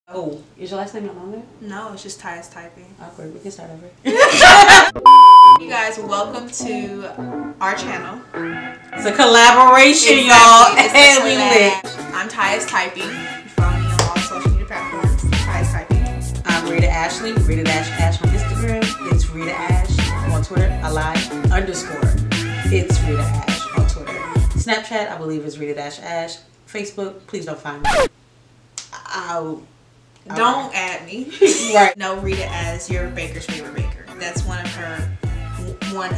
Oh, is your last name not on there? No, it's just Tyus Typing. Awkward. We can start over. You guys, welcome to our channel. It's a collaboration, y'all. And we lit. I'm Tyus Typing. You follow me on all social media platforms. Tyus Typing. I'm Rita Ashley. Rita Ash on Instagram. It's Rita Ash on Twitter. _. It's Rita Ash on Twitter. Snapchat, I believe, is Rita Ash. Facebook, please don't find me. Don't add me. Right. Know Rita as your baker's favorite baker. That's one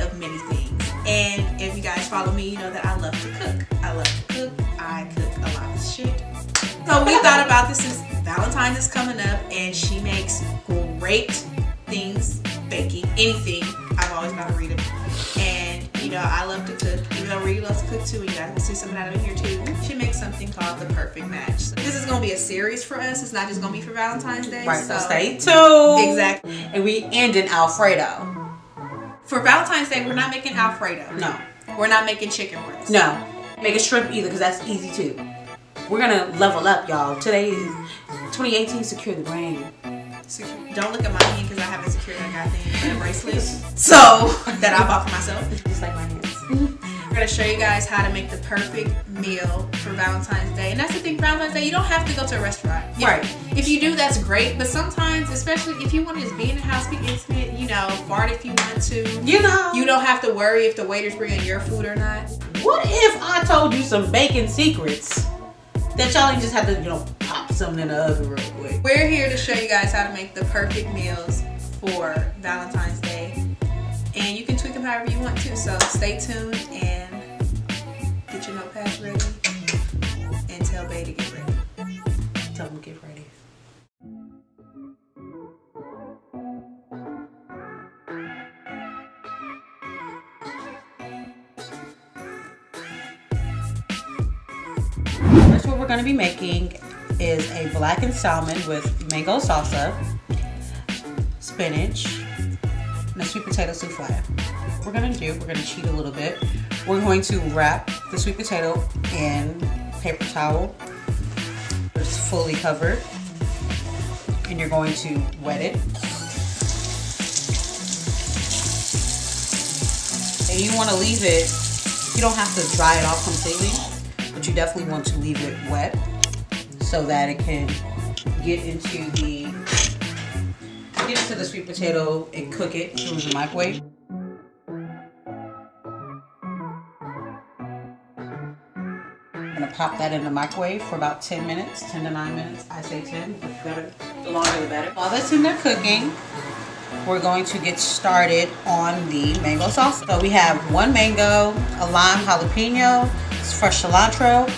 of many things. And if you guys follow me, you know that I love to cook. I cook a lot of shit. So we thought about this since Valentine's is coming up, and she makes great things baking. Anything. I've always been a Rita. And you know, I love to cook. Even though Rita loves to cook too, and you guys can see some of that over here too. She makes something called the perfect match. So this is gonna be a series for us. It's not just gonna be for Valentine's Day. Right, so stay tuned. Exactly. And we end in Alfredo. For Valentine's Day, we're not making Alfredo. No. We're not making chicken breast. No. Make a shrimp either, because that's easy too. We're gonna level up, y'all. Today is 2018. Secure the brain. Don't look at my hand because I haven't secured that goddamn bracelet. So that I bought for myself. Just like my hands. We're gonna show you guys how to make the perfect meal for Valentine's Day. And that's the thing, Valentine's Day, you don't have to go to a restaurant. Right. If you do, that's great. But sometimes, especially if you want to just be in the house, be intimate, you know, fart if you want to. You know. You don't have to worry if the waiter's bringing your food or not. What if I told you some baking secrets that y'all ain't just have to, you know, pop something in the oven real quick? We're here to show you guys how to make the perfect meals for Valentine's Day. And you can tweak them however you want to. So stay tuned and get your notepads ready and tell Bae to get ready. Tell them to get ready. That's what we're going to be making is a blackened salmon with mango salsa, spinach, and a sweet potato souffle. What we're going to cheat a little bit. We're going to wrap the sweet potato in paper towel. It's fully covered. And you're going to wet it. And you want to leave it, you don't have to dry it off completely, but you definitely want to leave it wet so that it can get into the sweet potato and cook it through the microwave. I'm gonna pop that in the microwave for about 10 minutes, 10 to 9 minutes. I say 10, but the longer the better. While that's in there cooking, we're going to get started on the mango sauce. So we have 1 mango, a lime jalapeno, fresh cilantro,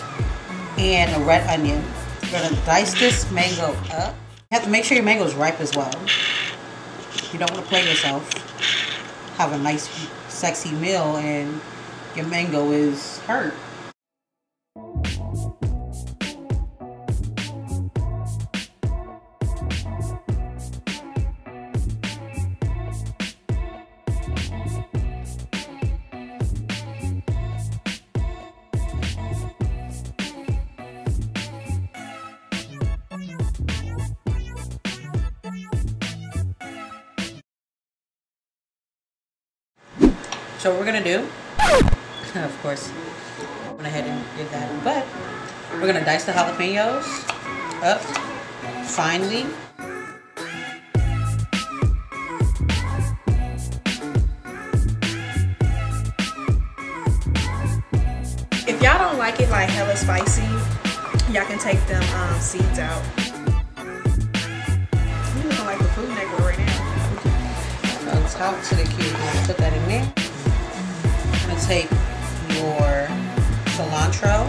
and a red onion. We're gonna dice this mango up. You have to make sure your mango is ripe as well. You don't want to play yourself. Have a nice, sexy meal and your mango is hurt. So what we're gonna do, of course, I went ahead and did that, but we're gonna dice the jalapenos up finely. If y'all don't like it like hella spicy, y'all can take them seeds out. You looking like the Food Network right now. I'll talk to the cube. Put that in there. I'm gonna take your cilantro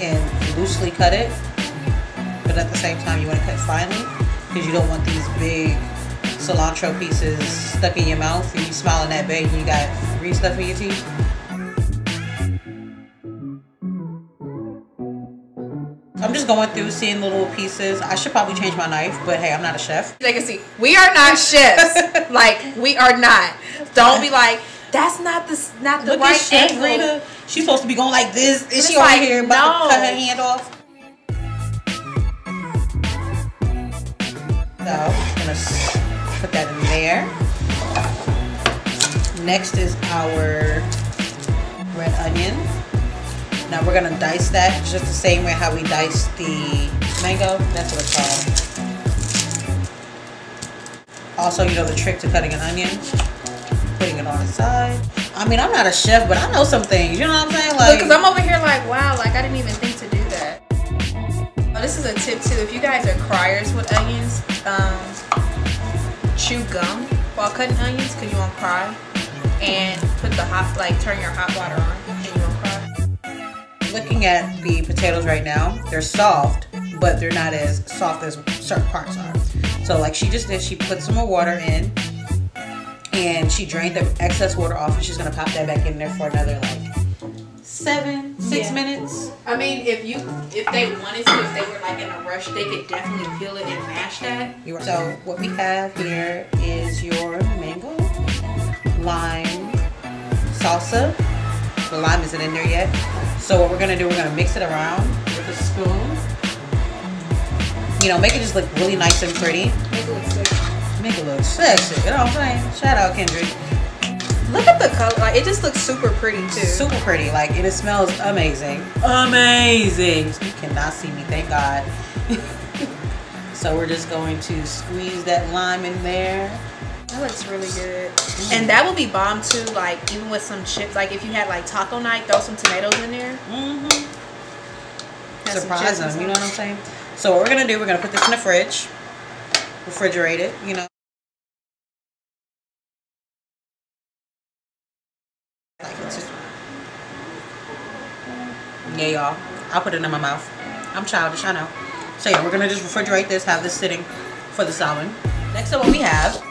and loosely cut it, but at the same time you want to cut finely because you don't want these big cilantro pieces stuck in your mouth and you smiling that big and you got green stuff in your teeth. I'm just going through seeing the little pieces. I should probably change my knife, but hey, I'm not a chef. They can see we are not chefs. Like we are not. Don't be like, that's not the right Chef angle. Rita. She's supposed to be going like this. Is she like, over here about to no. cut her hand off? gonna put that in there. Next is our red onion. Now we're gonna dice that just the same way how we dice the mango. That's what it's called. Also, you know the trick to cutting an onion, putting it on the side. I mean, I'm not a chef, but I know some things. You know what I'm saying? Like, because I'm over here like, wow, like I didn't even think to do that. Oh, this is a tip too. If you guys are criers with onions, chew gum while cutting onions because you won't cry. And put the hot, like turn your hot water on and you won't cry. Looking at the potatoes right now, they're soft, but they're not as soft as certain parts are. So like she just did, she put some more water in and she drained the excess water off and she's gonna pop that back in there for another like 6 minutes. I mean, if they wanted to, if they were like in a rush, they could definitely peel it and mash that. So what we have here is your mango lime salsa. The lime isn't in there yet. So what we're gonna do, we're gonna mix it around with a spoon. You know, make it just look really nice and pretty. Make it look sexy. Make it look sexy. You know what I'm saying? Shout out Kendrick. Look at the color. Like it just looks super pretty too. Super pretty. Like, and it smells amazing. Amazing. You cannot see me, thank God. So we're just going to squeeze that lime in there. That looks really good. And that will be bomb too, like even with some chips. Like if you had like taco night, throw some tomatoes in there. Surprise them, you know what I'm saying? So what we're gonna do, we're gonna put this in the fridge. Refrigerate it, you know. Yeah, y'all. I'll put it in my mouth. I'm childish, I know. So yeah, we're gonna just refrigerate this, have this sitting for the salmon. Next up, what we have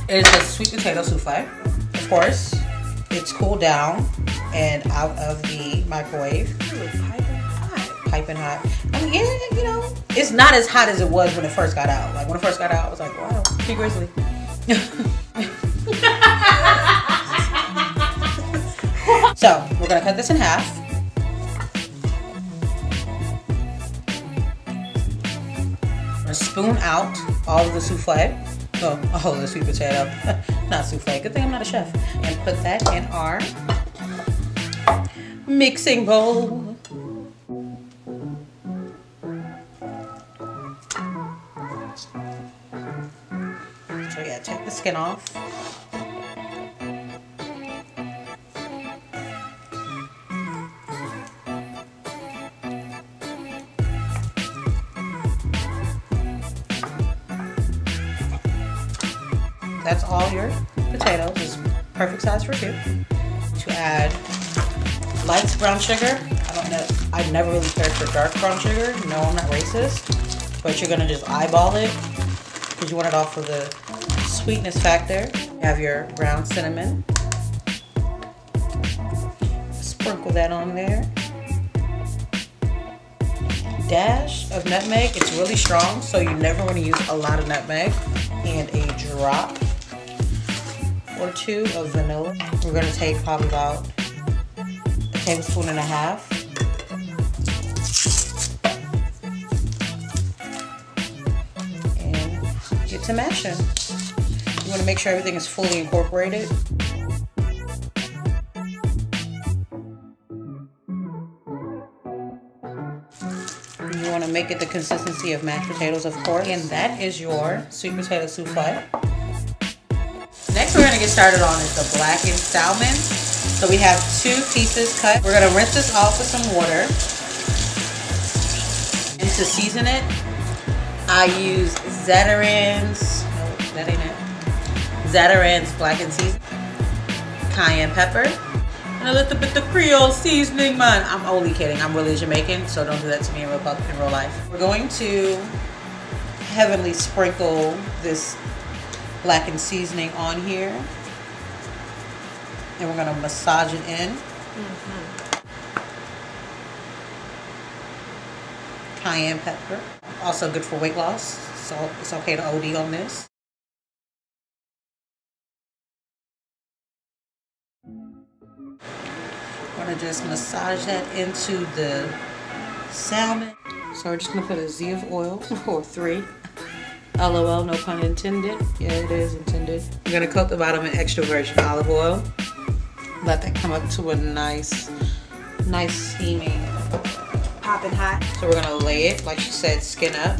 is the sweet potato souffle. Of course, it's cooled down and out of the microwave. Piping hot. I mean, yeah, you know, it's not as hot as it was when it first got out. Like when it first got out, I was like, wow, P. Grizzly. So we're gonna cut this in half. Spoon out all of the souffle, all of the sweet potato, not souffle, good thing I'm not a chef, and put that in our mixing bowl. So yeah, take the skin off. That's all your potatoes. It's perfect size for two. To add light brown sugar. I don't know. I never really cared for dark brown sugar. No, I'm not racist. But you're gonna just eyeball it because you want it all for the sweetness factor. You have your ground cinnamon. Sprinkle that on there. Dash of nutmeg. It's really strong, so you never want to use a lot of nutmeg. And a drop or two of vanilla. We're gonna take probably about a tablespoon and a half. And get to mashing. You wanna make sure everything is fully incorporated. You wanna make it the consistency of mashed potatoes, of course. And that is your sweet potato souffle. Next, we're gonna get started on is the blackened salmon. So we have 2 pieces cut. We're gonna rinse this off with some water. And to season it, I use Zatarain's, no, that ain't it. Zatarain's blackened season, cayenne pepper, and a little bit of Creole seasoning, man. I'm only kidding. I'm really Jamaican, so don't do that to me in real life. We're going to heavily sprinkle this blackened seasoning on here, and we're gonna massage it in. Cayenne pepper, also good for weight loss, so it's okay to OD on this. We're gonna just massage that into the salmon. So we're just gonna put a Z of oil, or 3, LOL, no pun intended. Yeah, it is intended. I'm gonna coat the bottom in extra virgin olive oil. Let that come up to a nice steaming, Popping hot. so we're gonna lay it, like she said, skin up.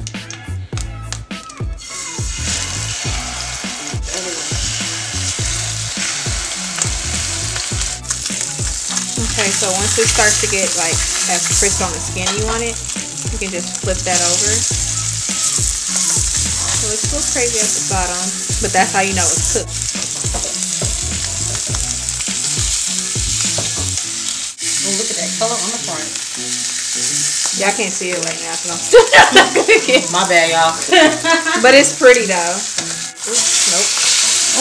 Okay, so once it starts to get like as crisp on the skin you want it, you can just flip that over. So it's a little crazy at the bottom, but that's how you know it's cooked. Oh, look at that color on the front. Y'all can't see it right now because I'm still not cooking. My bad, y'all. But it's pretty though. Oops, nope.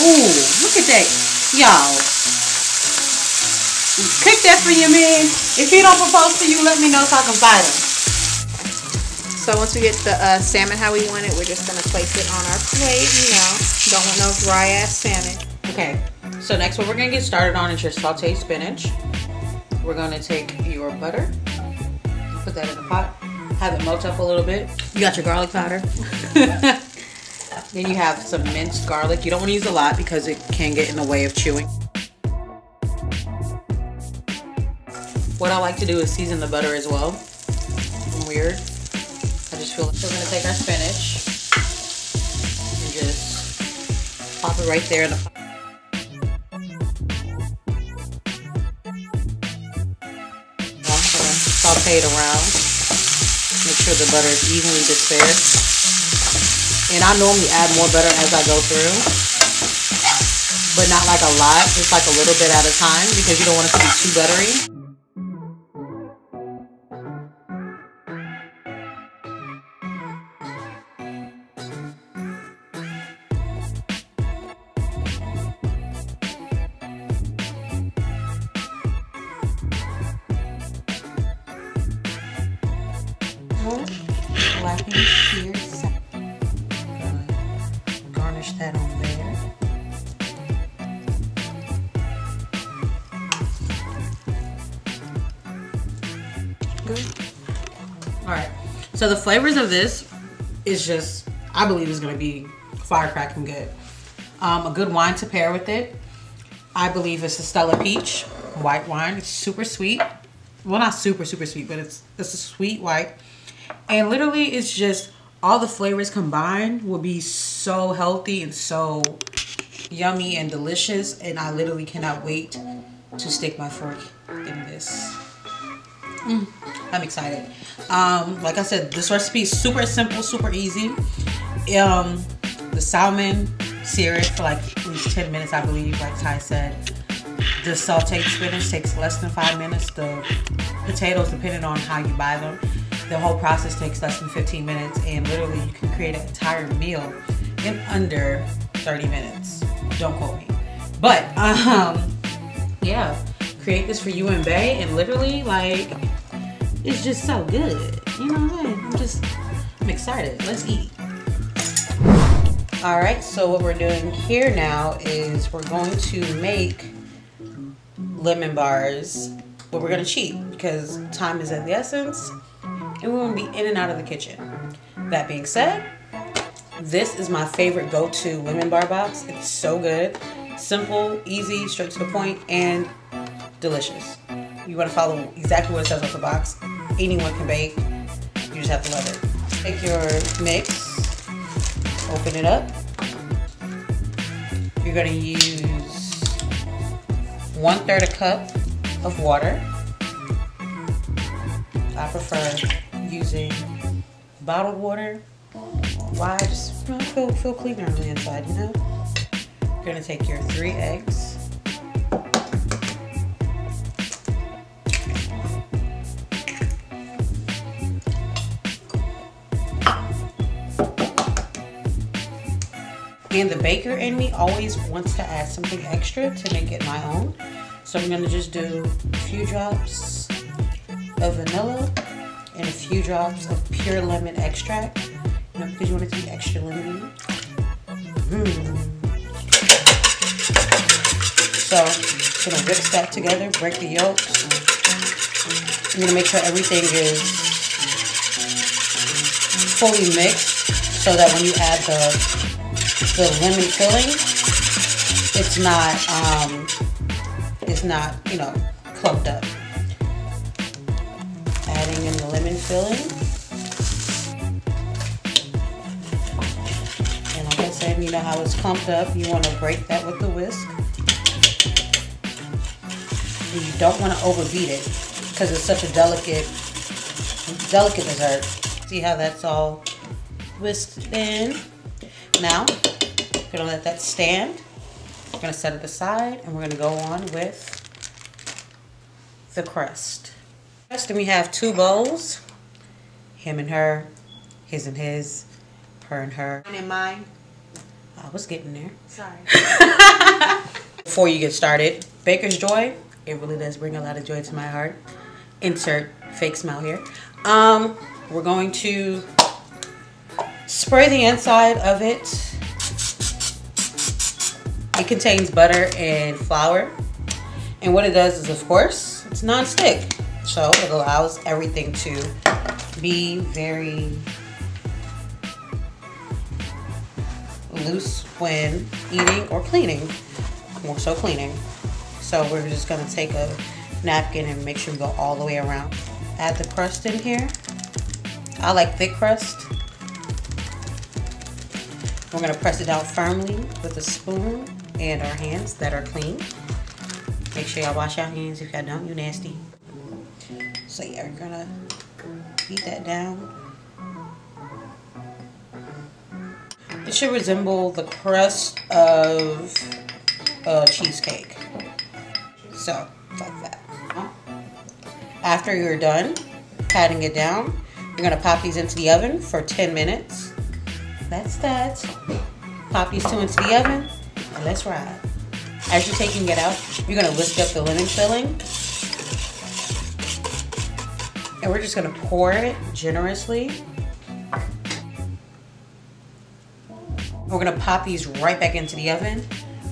Oh, look at that, y'all. Cook that for your man. If he don't propose to you, let me know so I can fight him. So once we get the salmon how we want it, we're just gonna place it on our plate. You know, don't want no dry ass salmon. Okay, so next what we're gonna get started on is your sauteed spinach. We're gonna take your butter, put that in the pot, have it melt up a little bit. You got your garlic powder. Then you have some minced garlic. You don't want to use a lot because it can get in the way of chewing. What I like to do is season the butter as well. I'm weird. I just feel like we're gonna take our spinach and just pop it right there in the pot. Saute it around. Make sure the butter is evenly dispersed. And I normally add more butter as I go through, but not like a lot, just like a little bit at a time because you don't want it to be too buttery. Black beans here. Garnish that on there. Good. Alright. So the flavors of this is just, I believe is going to be firecracking good. A good wine to pair with it. I believe it's a Stella Peach white wine. It's super sweet. Well, not super sweet, but it's a sweet white. And literally it's just all the flavors combined will be so healthy and so yummy and delicious, and I literally cannot wait to stick my fork in this. I'm excited. Like I said, this recipe is super simple, super easy. The salmon sear it for like at least 10 minutes, I believe, like Ty said. The sauteed spinach takes less than 5 minutes. The potatoes, depending on how you buy them, the whole process takes less than 15 minutes, and literally you can create an entire meal in under 30 minutes. Don't quote me. But, yeah, create this for you and Bae, and literally, like, it's just so good. You know what I'm saying? I'm excited. Let's eat. All right, so what we're doing here now is we're going to make lemon bars, but we're gonna cheat because time is of the essence. And we're gonna be in and out of the kitchen. That being said, this is my favorite go-to lemon bar box. It's so good. Simple, easy, straight to the point, and delicious. You wanna follow exactly what it says on the box. Anyone can bake. You just have to love it. Take your mix, open it up. You're gonna use 1/3 a cup of water. I prefer using bottled water. Why? Just feel cleaner on the inside, you know? You're gonna take your 3 eggs. And the baker in me always wants to add something extra to make it my own. So I'm gonna just do a few drops of vanilla and a few drops of pure lemon extract, you know, because you want it to be extra lemony. So I'm gonna whisk that together, break the yolks. I'm gonna make sure everything is fully mixed so that when you add the lemon filling, it's not, you know, clumped up. Adding in the lemon filling. And like I said, you know how it's clumped up. You want to break that with the whisk. And you don't want to overbeat it because it's such a delicate dessert. See how that's all whisked in? Now, we're going to let that stand. We're going to set it aside and we're going to go on with the crust. Next, we have 2 bowls. Him and her, his and his, her and her. Mine and mine. I was getting there. Sorry. Before you get started, Baker's Joy. It really does bring a lot of joy to my heart. Insert fake smile here. We're going to spray the inside of it. It contains butter and flour. And what it does is, of course, it's non-stick. So it allows everything to be very loose when eating or cleaning. More so cleaning. So we're just going to take a napkin and make sure we go all the way around. Add the crust in here. I like thick crust. We're going to press it down firmly with a spoon and our hands that are clean. Make sure y'all wash your hands. If y'all don't, you nasty. So yeah, we're going to beat that down. It should resemble the crust of a cheesecake. So, like that. After you're done patting it down, you're going to pop these into the oven for 10 minutes. That's that. Pop these 2 into the oven and let's ride. As you're taking it out, you're going to whisk up the lemon filling. And we're just going to pour it generously. We're going to pop these right back into the oven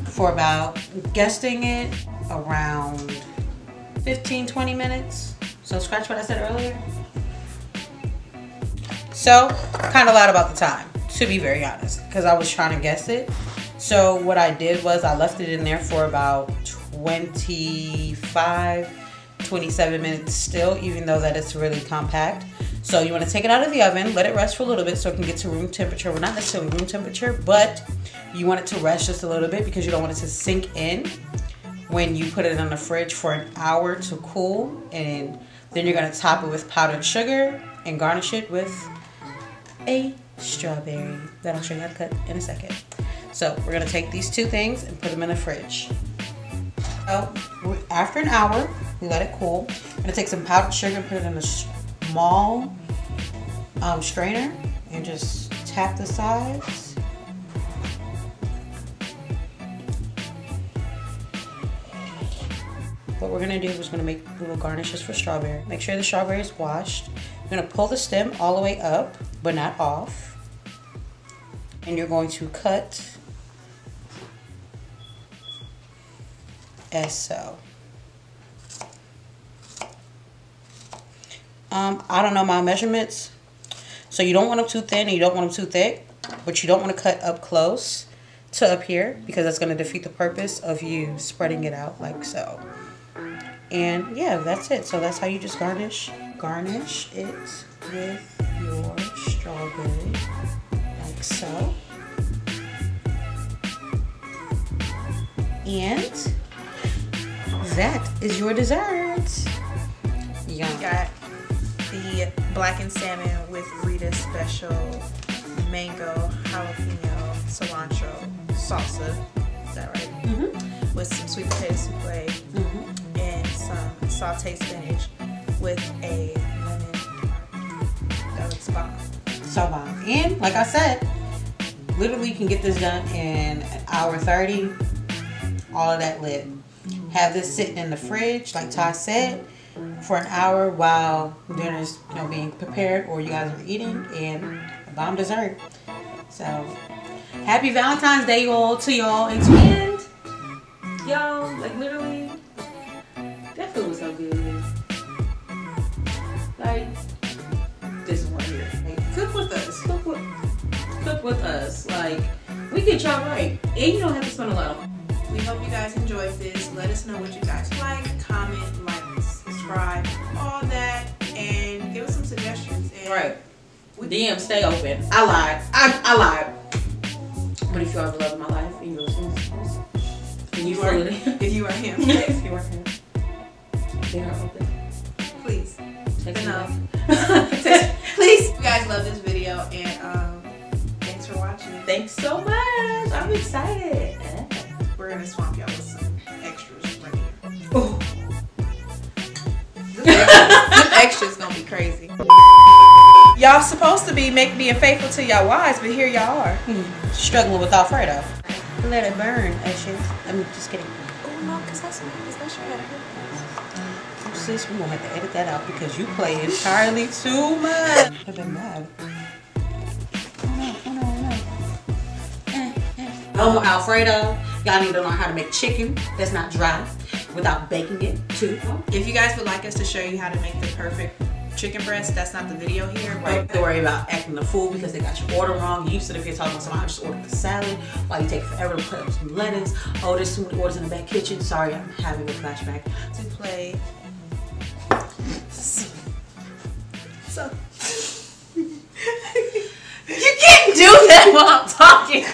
for about, guessing it, around 15-20 minutes. So scratch what I said earlier. So kind of lied about the time, to be very honest, because I was trying to guess it. So what I did was I left it in there for about 25-27 minutes still, even though that it's really compact. So you want to take it out of the oven, let it rest for a little bit so it can get to room temperature. Well, not necessarily room temperature, but you want it to rest just a little bit because you don't want it to sink in when you put it in the fridge for an hour to cool. And then you're going to top it with powdered sugar and garnish it with a strawberry that I'll show you how to cut in a second. So we're going to take these 2 things and put them in the fridge. So after an hour, we let it cool. I'm going to take some powdered sugar and put it in a small strainer and just tap the sides. What we're going to do is we're going to make little garnishes for strawberry. Make sure the strawberry is washed. You're going to pull the stem all the way up, but not off. And you're going to cut as so. I don't know my measurements, so you don't want them too thin and you don't want them too thick, but you don't want to cut up close to up here because that's going to defeat the purpose of you spreading it out like so. And yeah, that's it. So that's how you just garnish it with your strawberry like so. And that is your dessert. You got the blackened salmon with Rita's special mango, jalapeno, cilantro salsa. Is that right? Mm-hmm. With some sweet potato souffle and some sauteed spinach with a lemon tart. That looks bomb. So bomb. And like I said, literally you can get this done in an hour 30. All of that lit. Have this sitting in the fridge, like Ty said, for an hour while dinner's being prepared or you guys are eating, and a bomb dessert. So happy Valentine's Day to y'all, and y'all, like literally that food was so good. Like this one here. Like, cook with us. Cook cook with us. Like, we get y'all right. And you don't have to spend a lot on. We hope you guys enjoyed this. Let us know what you guys like, comment, like, subscribe, all that, and give us some suggestions. And right. DM stay open. I lied. I lied. But if you are the love of my life, and you listen to this, and you feel it. If you are him. If you are him. They are open. Please. Text me. Please. You guys love this video, and thanks for watching. Thanks so much. I'm excited. We're gonna swamp y'all with some extras right here. Oh. This extra's gonna be crazy. Y'all supposed to be being faithful to y'all wives, but here y'all are. Struggling with Alfredo. Let it burn, Ashes. I'm just kidding. Oh no, because that's your head. Sis, we're gonna have to edit that out because you play entirely too much. I've been mad. Oh, Alfredo. Y'all need to learn how to make chicken that's not dry without baking it too. If you guys would like us to show you how to make the perfect chicken breast, that's not the video here. Right. Don't worry about acting the fool because they got your order wrong. You used to, if you're talking to somebody, just order the salad while you take forever to put up some lettuce. Oh, there's too many orders in the back kitchen. Sorry, I'm having a flashback. To play. So. You can't do that while I'm talking.